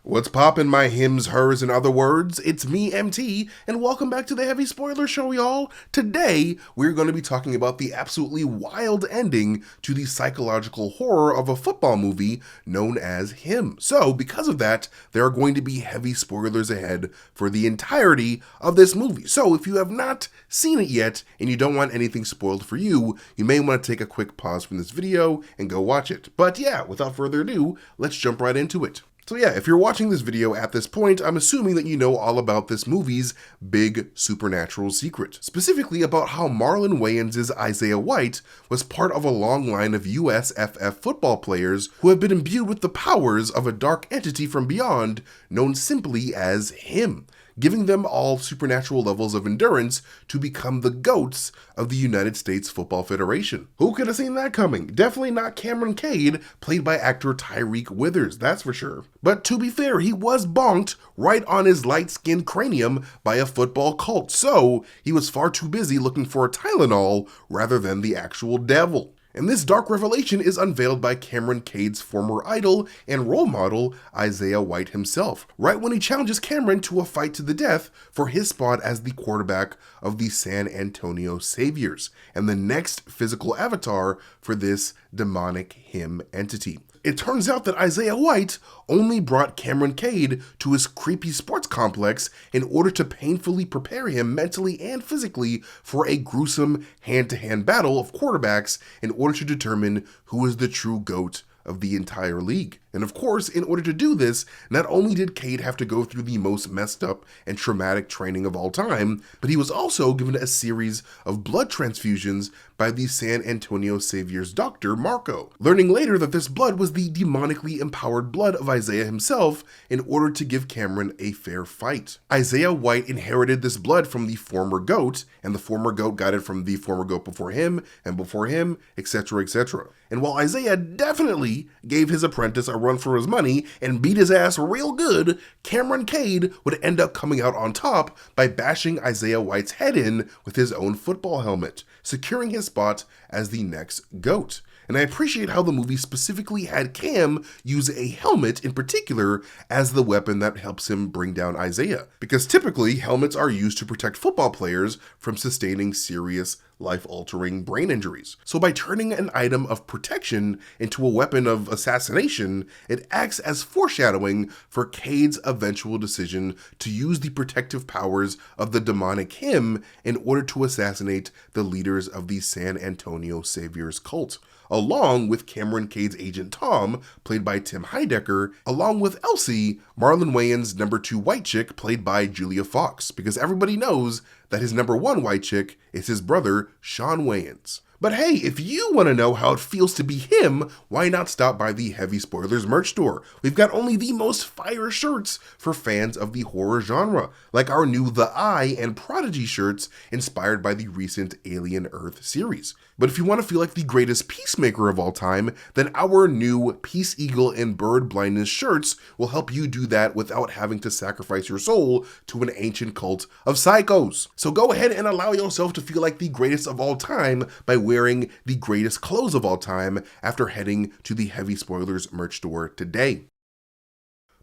What's poppin', my hims, hers, and other words? It's me, MT, and welcome back to the Heavy Spoiler Show, y'all. Today, we're going to be talking about the absolutely wild ending to the psychological horror of a football movie known as Him. So, because of that, there are going to be heavy spoilers ahead for the entirety of this movie. So, if you have not seen it yet, and you don't want anything spoiled for you, you may want to take a quick pause from this video and go watch it. But yeah, without further ado, let's jump right into it. So yeah, if you're watching this video at this point, I'm assuming that you know all about this movie's big supernatural secret. Specifically about how Marlon Wayans' Isaiah White was part of a long line of USFF football players who have been imbued with the powers of a dark entity from beyond known simply as Him, giving them all supernatural levels of endurance to become the GOATs of the United States Football Federation. Who could have seen that coming? Definitely not Cameron Cade, played by actor Tyreek Withers, that's for sure. But to be fair, he was bonked right on his light-skinned cranium by a football cult, so he was far too busy looking for a Tylenol rather than the actual devil. And this dark revelation is unveiled by Cameron Cade's former idol and role model, Isaiah White himself, right when he challenges Cameron to a fight to the death for his spot as the quarterback of the San Antonio Saviors, and the next physical avatar for this demonic Him entity. It turns out that Isaiah White only brought Cameron Cade to his creepy sports complex in order to painfully prepare him mentally and physically for a gruesome hand-to-hand battle of quarterbacks in order to determine who is the true GOAT of the entire league. And of course, in order to do this, not only did Cade have to go through the most messed up and traumatic training of all time, but he was also given a series of blood transfusions by the San Antonio Saviors doctor, Marco, learning later that this blood was the demonically empowered blood of Isaiah himself in order to give Cameron a fair fight. Isaiah White inherited this blood from the former GOAT, and the former GOAT got it from the former GOAT before him, etc., etc. And while Isaiah definitely gave his apprentice a run for his money and beat his ass real good, Cameron Cade would end up coming out on top by bashing Isaiah White's head in with his own football helmet, securing his spot as the next GOAT. And I appreciate how the movie specifically had Cam use a helmet in particular as the weapon that helps him bring down Isaiah, because typically helmets are used to protect football players from sustaining serious life-altering brain injuries. So by turning an item of protection into a weapon of assassination, it acts as foreshadowing for Cade's eventual decision to use the protective powers of the demonic Him in order to assassinate the leaders of the San Antonio Saviors cult, along with Cameron Cade's agent Tom, played by Tim Heidecker, along with Elsie, Marlon Wayans' number 2 white chick, played by Julia Fox, because everybody knows that his number 1 white chick is his brother, Shawn Wayans. But hey, if you want to know how it feels to be Him, why not stop by the Heavy Spoilers merch store? We've got only the most fire shirts for fans of the horror genre, like our new The Eye and Prodigy shirts inspired by the recent Alien Earth series. But if you want to feel like the greatest peacemaker of all time, then our new Peace Eagle and Bird Blindness shirts will help you do that without having to sacrifice your soul to an ancient cult of psychos. So go ahead and allow yourself to feel like the greatest of all time by wearing the greatest clothes of all time after heading to the Heavy Spoilers merch store today.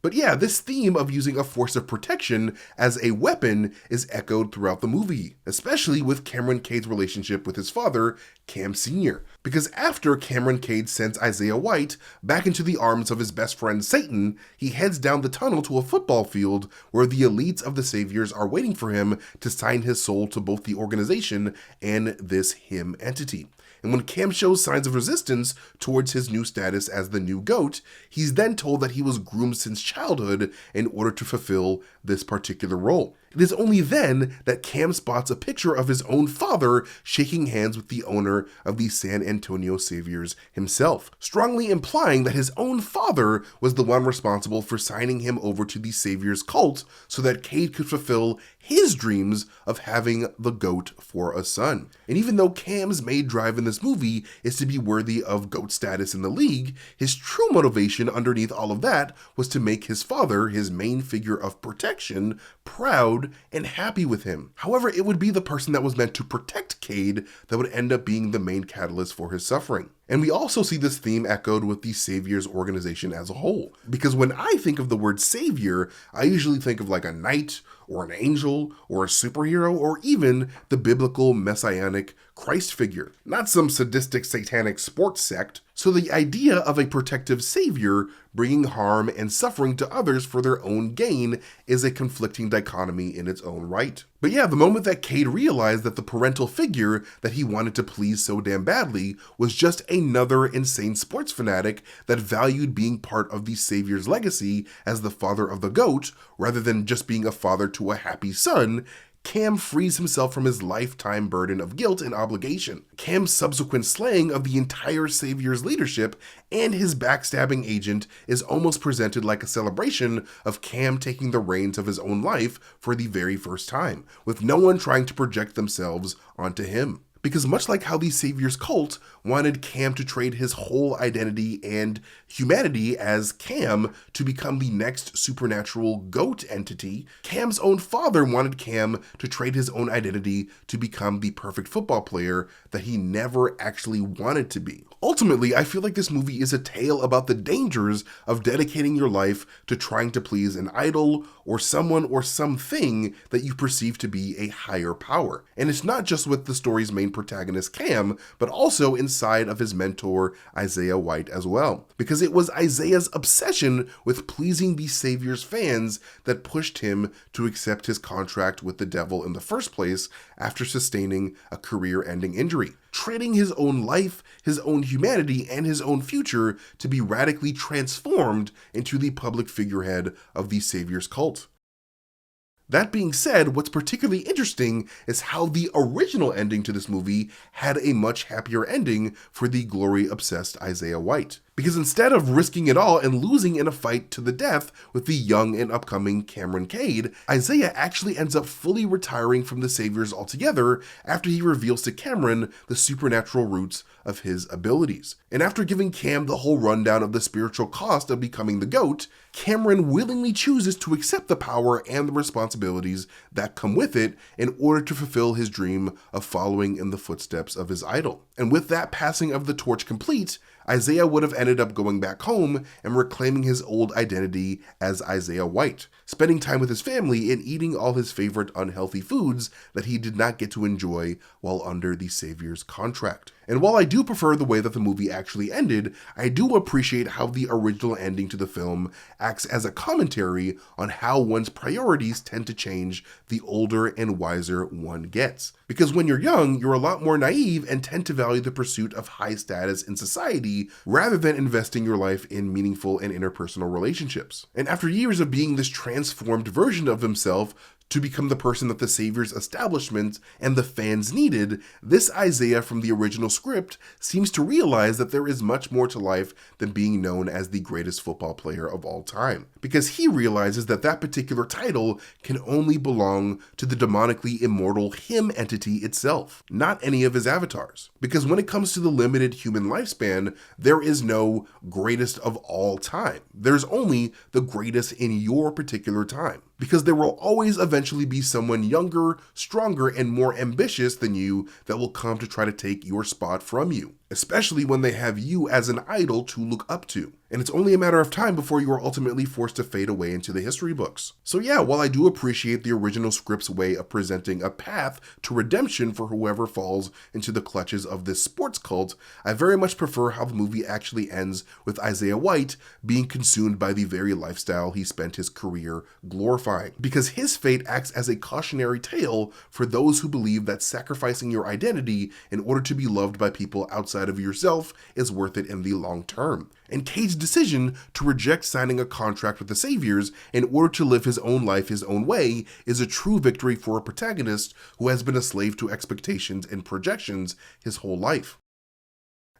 But yeah, this theme of using a force of protection as a weapon is echoed throughout the movie, especially with Cameron Cade's relationship with his father, Cam Sr. Because after Cameron Cade sends Isaiah White back into the arms of his best friend Satan, he heads down the tunnel to a football field where the elites of the Saviors are waiting for him to sign his soul to both the organization and this Him entity. And when Cam shows signs of resistance towards his new status as the new GOAT, he's then told that he was groomed since childhood in order to fulfill this particular role. It is only then that Cam spots a picture of his own father shaking hands with the owner of the San Antonio Saviors himself, strongly implying that his own father was the one responsible for signing him over to the Saviors cult so that Cade could fulfill his dreams of having the GOAT for a son. And even though Cam's main drive in this movie is to be worthy of GOAT status in the league, his true motivation underneath all of that was to make his father, his main figure of protection, proud and happy with him. However, it would be the person that was meant to protect Cade that would end up being the main catalyst for his suffering. And we also see this theme echoed with the Saviors organization as a whole. Because when I think of the word savior, I usually think of like a knight, or an angel, or a superhero, or even the biblical messianic Christ figure, not some sadistic satanic sports sect. So the idea of a protective savior bringing harm and suffering to others for their own gain is a conflicting dichotomy in its own right. But yeah, the moment that Cade realized that the parental figure that he wanted to please so damn badly was just another insane sports fanatic that valued being part of the savior's legacy as the father of the GOAT rather than just being a father to a happy son, Cam frees himself from his lifetime burden of guilt and obligation. Cam's subsequent slaying of the entire Savior's leadership and his backstabbing agent is almost presented like a celebration of Cam taking the reins of his own life for the very first time, with no one trying to project themselves onto him. Because much like how the Savior's cult wanted Cam to trade his whole identity and humanity as Cam to become the next supernatural GOAT entity, Cam's own father wanted Cam to trade his own identity to become the perfect football player that he never actually wanted to be. Ultimately, I feel like this movie is a tale about the dangers of dedicating your life to trying to please an idol or someone or something that you perceive to be a higher power. And it's not just with the story's main protagonist Cam, but also inside of his mentor Isaiah White as well. Because it was Isaiah's obsession with pleasing the Savior's fans that pushed him to accept his contract with the devil in the first place after sustaining a career-ending injury, trading his own life, his own humanity, and his own future to be radically transformed into the public figurehead of the Savior's cult. That being said, what's particularly interesting is how the original ending to this movie had a much happier ending for the glory-obsessed Isaiah White. Because instead of risking it all and losing in a fight to the death with the young and upcoming Cameron Cade, Isaiah actually ends up fully retiring from the Saviors altogether after he reveals to Cameron the supernatural roots of his abilities. And after giving Cam the whole rundown of the spiritual cost of becoming the GOAT, Cameron willingly chooses to accept the power and the responsibilities that come with it in order to fulfill his dream of following in the footsteps of his idol. And with that passing of the torch complete, Isaiah would have ended up going back home and reclaiming his old identity as Isaiah White, spending time with his family and eating all his favorite unhealthy foods that he did not get to enjoy while under the Savior's contract. And while I do prefer the way that the movie actually ended, I do appreciate how the original ending to the film acts as a commentary on how one's priorities tend to change the older and wiser one gets. Because when you're young, you're a lot more naive and tend to value the pursuit of high status in society rather than investing your life in meaningful and interpersonal relationships. And after years of being this transformed version of himself to become the person that the Savior's establishment and the fans needed, this Isaiah from the original script seems to realize that there is much more to life than being known as the greatest football player of all time. Because he realizes that that particular title can only belong to the demonically immortal him entity itself, not any of his avatars. Because when it comes to the limited human lifespan, there is no greatest of all time. There's only the greatest in your particular time. Because there will always eventually be someone younger, stronger, and more ambitious than you that will come to try to take your spot from you, especially when they have you as an idol to look up to. And it's only a matter of time before you are ultimately forced to fade away into the history books. So yeah, while I do appreciate the original script's way of presenting a path to redemption for whoever falls into the clutches of this sports cult, I very much prefer how the movie actually ends with Isaiah White being consumed by the very lifestyle he spent his career glorifying. Because his fate acts as a cautionary tale for those who believe that sacrificing your identity in order to be loved by people outside of yourself is worth it in the long term. And Cade's decision to reject signing a contract with the Saviors in order to live his own life his own way is a true victory for a protagonist who has been a slave to expectations and projections his whole life.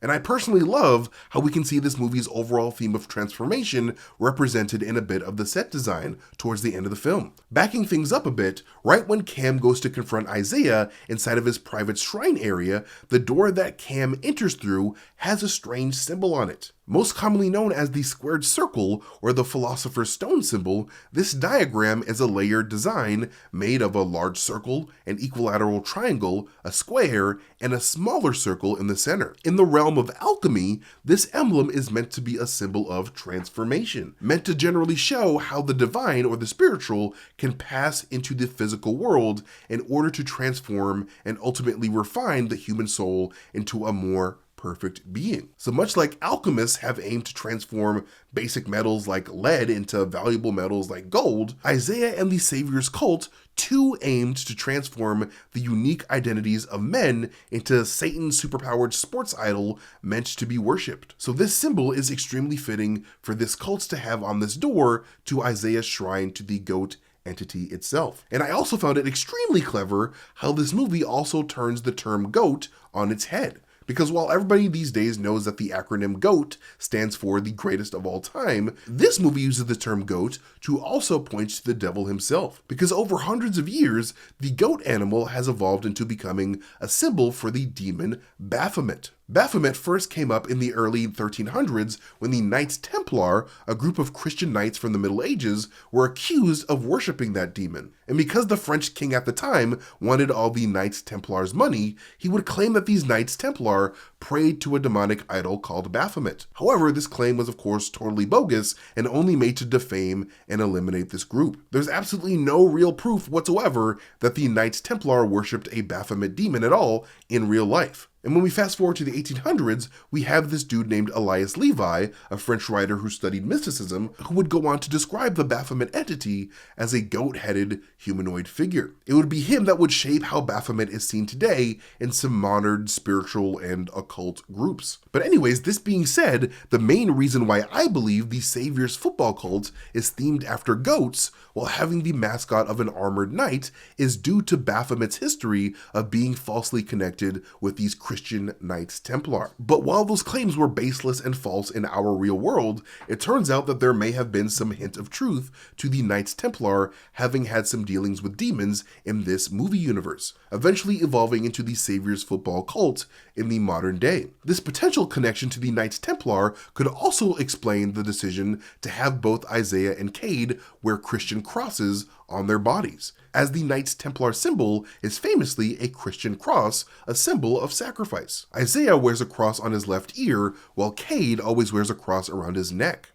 And I personally love how we can see this movie's overall theme of transformation represented in a bit of the set design towards the end of the film. Backing things up a bit, right when Cam goes to confront Isaiah inside of his private shrine area, the door that Cam enters through has a strange symbol on it. Most commonly known as the squared circle or the philosopher's stone symbol, this diagram is a layered design made of a large circle, an equilateral triangle, a square, and a smaller circle in the center. In the realm of alchemy, this emblem is meant to be a symbol of transformation, meant to generally show how the divine or the spiritual can pass into the physical world in order to transform and ultimately refine the human soul into a more perfect being. So much like alchemists have aimed to transform basic metals like lead into valuable metals like gold, Isaiah and the Savior's cult too aimed to transform the unique identities of men into Satan's superpowered sports idol meant to be worshipped. So this symbol is extremely fitting for this cult to have on this door to Isaiah's shrine to the goat entity itself. And I also found it extremely clever how this movie also turns the term goat on its head. Because while everybody these days knows that the acronym GOAT stands for the greatest of all time, this movie uses the term GOAT to also point to the devil himself. Because over hundreds of years, the goat animal has evolved into becoming a symbol for the demon Baphomet. Baphomet first came up in the early 1300s when the Knights Templar, a group of Christian knights from the Middle Ages, were accused of worshipping that demon. And because the French king at the time wanted all the Knights Templars' money, he would claim that these Knights Templar prayed to a demonic idol called Baphomet. However, this claim was of course totally bogus and only made to defame and eliminate this group. There's absolutely no real proof whatsoever that the Knights Templar worshipped a Baphomet demon at all in real life. And when we fast forward to the 1800s, we have this dude named Elias Levi, a French writer who studied mysticism, who would go on to describe the Baphomet entity as a goat-headed humanoid figure. It would be him that would shape how Baphomet is seen today in some modern spiritual and occult groups. But anyways, this being said, the main reason why I believe the Savior's football cult is themed after goats while having the mascot of an armored knight is due to Baphomet's history of being falsely connected with these Christian Knights Templar. But while those claims were baseless and false in our real world, it turns out that there may have been some hint of truth to the Knights Templar having had some dealings with demons in this movie universe, eventually evolving into the Savior's football cult in the modern day. This potential connection to the Knights Templar could also explain the decision to have both Isaiah and Cade wear Christian crosses on their bodies, as the Knights Templar symbol is famously a Christian cross, a symbol of sacrifice. Isaiah wears a cross on his left ear, while Cade always wears a cross around his neck.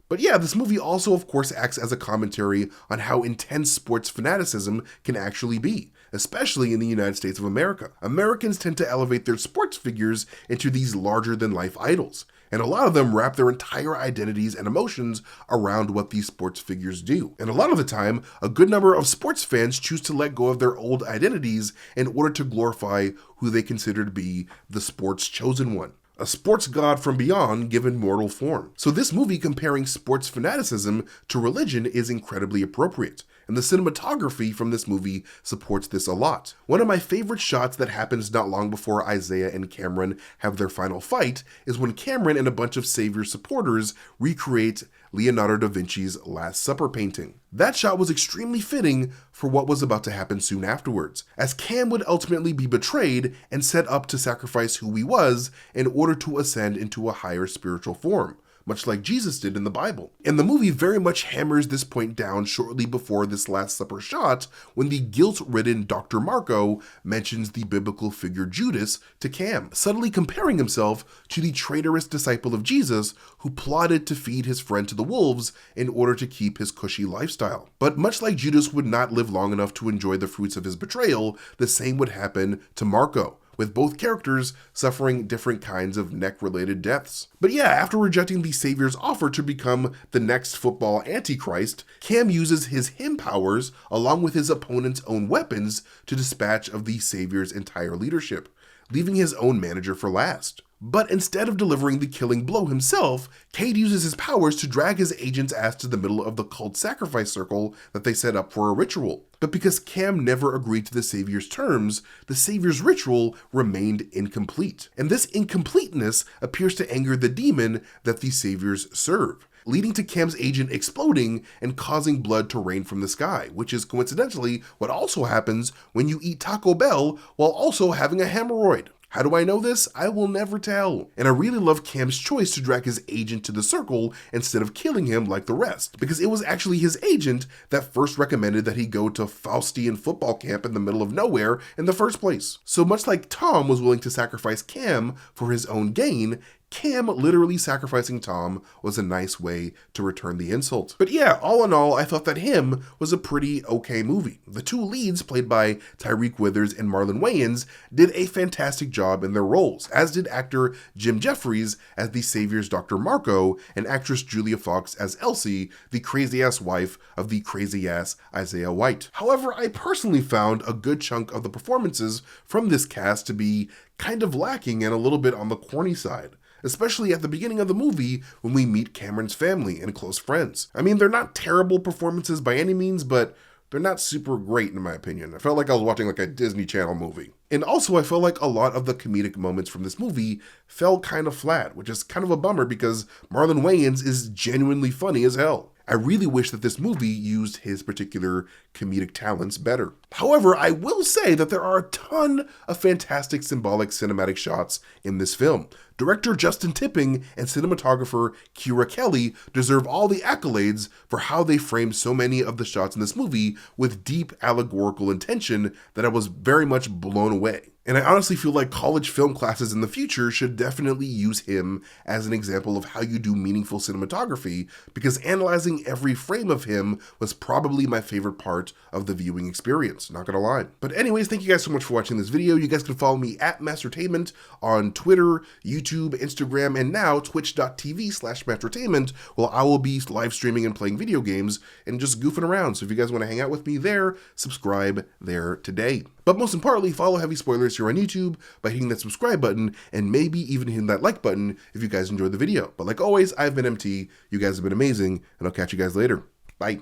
But yeah, this movie also of course acts as a commentary on how intense sports fanaticism can actually be, especially in the United States of America. Americans tend to elevate their sports figures into these larger-than-life idols, and a lot of them wrap their entire identities and emotions around what these sports figures do. And a lot of the time, a good number of sports fans choose to let go of their old identities in order to glorify who they consider to be the sport's chosen one, a sports god from beyond given mortal form. So this movie comparing sports fanaticism to religion is incredibly appropriate, and the cinematography from this movie supports this a lot. One of my favorite shots that happens not long before Isaiah and Cameron have their final fight is when Cameron and a bunch of Savior supporters recreate Leonardo da Vinci's Last Supper painting. That shot was extremely fitting for what was about to happen soon afterwards, as Cam would ultimately be betrayed and set up to sacrifice who he was in order to ascend into a higher spiritual form, much like Jesus did in the Bible. And the movie very much hammers this point down shortly before this Last Supper shot when the guilt-ridden Dr. Marco mentions the biblical figure Judas to Cam, subtly comparing himself to the traitorous disciple of Jesus who plotted to feed his friend to the wolves in order to keep his cushy lifestyle. But much like Judas would not live long enough to enjoy the fruits of his betrayal, the same would happen to Marco, with both characters suffering different kinds of neck-related deaths. But yeah, after rejecting the Savior's offer to become the next football antichrist, Cam uses his hymn powers along with his opponent's own weapons to dispatch of the Savior's entire leadership, leaving his own manager for last. But instead of delivering the killing blow himself, Cade uses his powers to drag his agent's ass to the middle of the cult sacrifice circle that they set up for a ritual. But because Cam never agreed to the Savior's terms, the Savior's ritual remained incomplete. And this incompleteness appears to anger the demon that the Saviors serve, leading to Cam's agent exploding and causing blood to rain from the sky, which is coincidentally what also happens when you eat Taco Bell while also having a hemorrhoid. How do I know this? I will never tell. And I really love Cam's choice to drag his agent to the circle instead of killing him like the rest, because it was actually his agent that first recommended that he go to Faustian football camp in the middle of nowhere in the first place. So much like Tom was willing to sacrifice Cam for his own gain, Cam literally sacrificing Tom was a nice way to return the insult. But yeah, all in all, I thought that Him was a pretty okay movie. The two leads, played by Tyreek Withers and Marlon Wayans, did a fantastic job in their roles, as did actor Jim Jeffries as the Savior's Dr. Marco and actress Julia Fox as Elsie, the crazy-ass wife of the crazy-ass Isaiah White. However, I personally found a good chunk of the performances from this cast to be kind of lacking and a little bit on the corny side, especially at the beginning of the movie when we meet Cameron's family and close friends. I mean, they're not terrible performances by any means, but they're not super great in my opinion. I felt like I was watching like a Disney Channel movie. And also I felt like a lot of the comedic moments from this movie fell kind of flat, which is kind of a bummer because Marlon Wayans is genuinely funny as hell. I really wish that this movie used his particular comedic talents better. However, I will say that there are a ton of fantastic symbolic cinematic shots in this film. Director Justin Tipping and cinematographer Kira Kelly deserve all the accolades for how they framed so many of the shots in this movie with deep allegorical intention that I was very much blown away. And I honestly feel like college film classes in the future should definitely use him as an example of how you do meaningful cinematography, because analyzing every frame of him was probably my favorite part of the viewing experience, not gonna lie. But anyways, thank you guys so much for watching this video. You guys can follow me at Mastertainment on Twitter, YouTube, Instagram, and now twitch.tv/Mastertainment, while I will be live streaming and playing video games and just goofing around. So if you guys want to hang out with me there, subscribe there today. But most importantly, follow Heavy Spoilers here on YouTube by hitting that subscribe button and maybe even hitting that like button if you guys enjoyed the video. But like always, I've been MT, you guys have been amazing, and I'll catch you guys later. Bye.